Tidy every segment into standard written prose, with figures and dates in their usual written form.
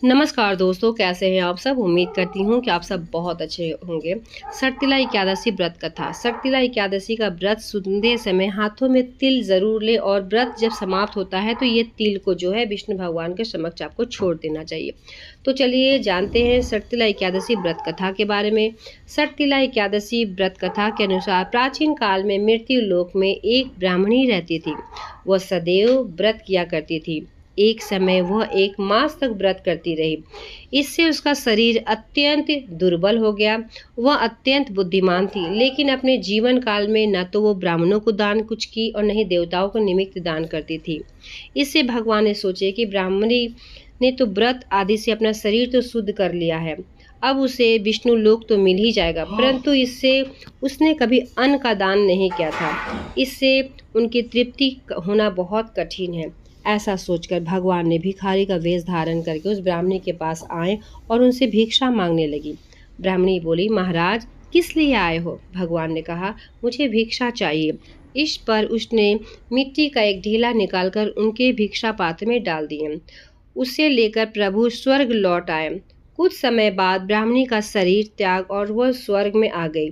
नमस्कार दोस्तों, कैसे हैं आप सब। उम्मीद करती हूँ कि आप सब बहुत अच्छे होंगे। सटतिला एकादशी व्रत कथा। सटतिला एकादशी का व्रत सुनते समय हाथों में तिल जरूर ले और व्रत जब समाप्त होता है तो ये तिल को जो है विष्णु भगवान के समक्ष आपको छोड़ देना चाहिए। तो चलिए जानते हैं सटतिला एकादशी व्रत कथा के बारे में। सटतिला एकादशी व्रत कथा के अनुसार प्राचीन काल में मृत्यु लोक में एक ब्राह्मणी रहती थी। वह सदैव व्रत किया करती थी। एक समय वह एक मास तक व्रत करती रही। इससे उसका शरीर अत्यंत दुर्बल हो गया। वह अत्यंत बुद्धिमान थी, लेकिन अपने जीवन काल में न तो वो ब्राह्मणों को दान कुछ की और न ही देवताओं को निमित्त दान करती थी। इससे भगवान ने सोचे कि ब्राह्मणी ने तो व्रत आदि से अपना शरीर तो शुद्ध कर लिया है, अब उसे विष्णु लोक तो मिल ही जाएगा, परंतु इससे उसने कभी अन्न का दान नहीं किया था। इससे उनकी तृप्ति होना बहुत कठिन है। ऐसा सोचकर भगवान ने भिखारी का वेश धारण करके उस ब्राह्मणी के पास आए और उनसे भिक्षा मांगने लगी। ब्राह्मणी बोली, महाराज किस लिए आए हो। भगवान ने कहा, मुझे भिक्षा चाहिए। इस पर उसने मिट्टी का एक ढीला निकालकर उनके भिक्षा पात्र में डाल दिए। उसे लेकर प्रभु स्वर्ग लौट आए। कुछ समय बाद ब्राह्मणी का शरीर त्याग और वह स्वर्ग में आ गई।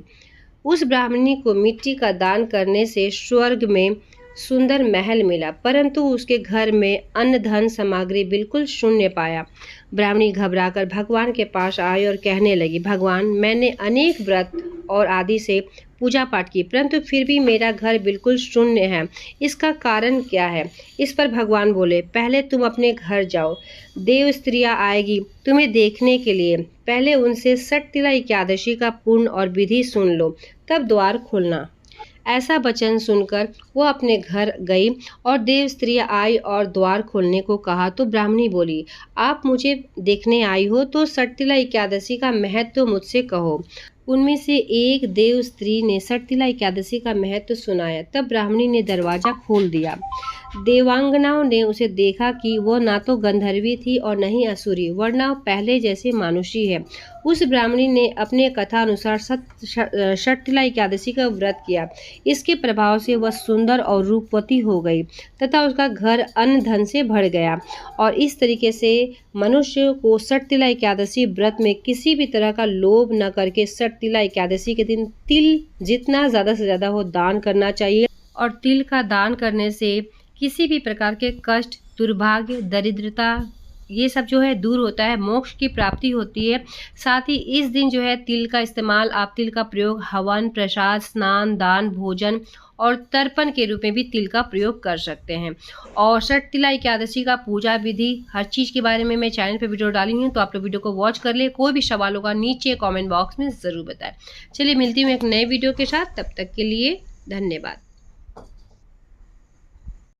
उस ब्राह्मणी को मिट्टी का दान करने से स्वर्ग में सुंदर महल मिला, परंतु उसके घर में अन्न धन सामग्री बिल्कुल शून्य पाया। ब्राह्मणी घबराकर भगवान के पास आई और कहने लगी, भगवान, मैंने अनेक व्रत और आदि से पूजा पाठ की, परंतु फिर भी मेरा घर बिल्कुल शून्य है। इसका कारण क्या है। इस पर भगवान बोले, पहले तुम अपने घर जाओ। देव स्त्रियां आएगी तुम्हें देखने के लिए। पहले उनसे सटतिला एकादशी का पूर्ण और विधि सुन लो, तब द्वार खोलना। ऐसा वचन सुनकर वो अपने घर गई और देव स्त्रियां आई और द्वार खोलने को कहा तो ब्राह्मणी बोली, आप मुझे देखने आई हो तो सटतिला एकादशी का महत्व मुझसे कहो। उनमें से एक देव स्त्री ने सटतिला एकादशी का महत्व सुनाया। तब ब्राह्मणी ने दरवाजा खोल दिया। देवांगनाओं ने उसे देखा कि वह ना तो गंधर्वी थी और न ही असुरी, वरना पहले जैसे मानुषी है। उस ब्राह्मणी ने अपने कथा अनुसार सटतिला एकादशी का व्रत किया। इसके प्रभाव से वह सुंदर और रूपवती हो गई तथा उसका घर अन्न धन से भर गया। और इस तरीके से मनुष्य को सटतिला एकादशी व्रत में किसी भी तरह का लोभ न करके सटतिला एकादशी के दिन तिल जितना ज़्यादा से ज़्यादा हो दान करना चाहिए। और तिल का दान करने से किसी भी प्रकार के कष्ट, दुर्भाग्य, दरिद्रता ये सब जो है दूर होता है, मोक्ष की प्राप्ति होती है। साथ ही इस दिन जो है तिल का इस्तेमाल, आप तिल का प्रयोग हवन, प्रसाद, स्नान, दान, भोजन और तर्पण के रूप में भी तिल का प्रयोग कर सकते हैं। और सटतिला एकादशी का पूजा विधि हर चीज़ के बारे में मैं चैनल पे वीडियो डाली हूँ, तो आप लोग वीडियो को वॉच कर ले। कोई भी सवाल होगा नीचे कॉमेंट बॉक्स में ज़रूर बताएं। चलिए मिलती हूँ एक नए वीडियो के साथ, तब तक के लिए धन्यवाद।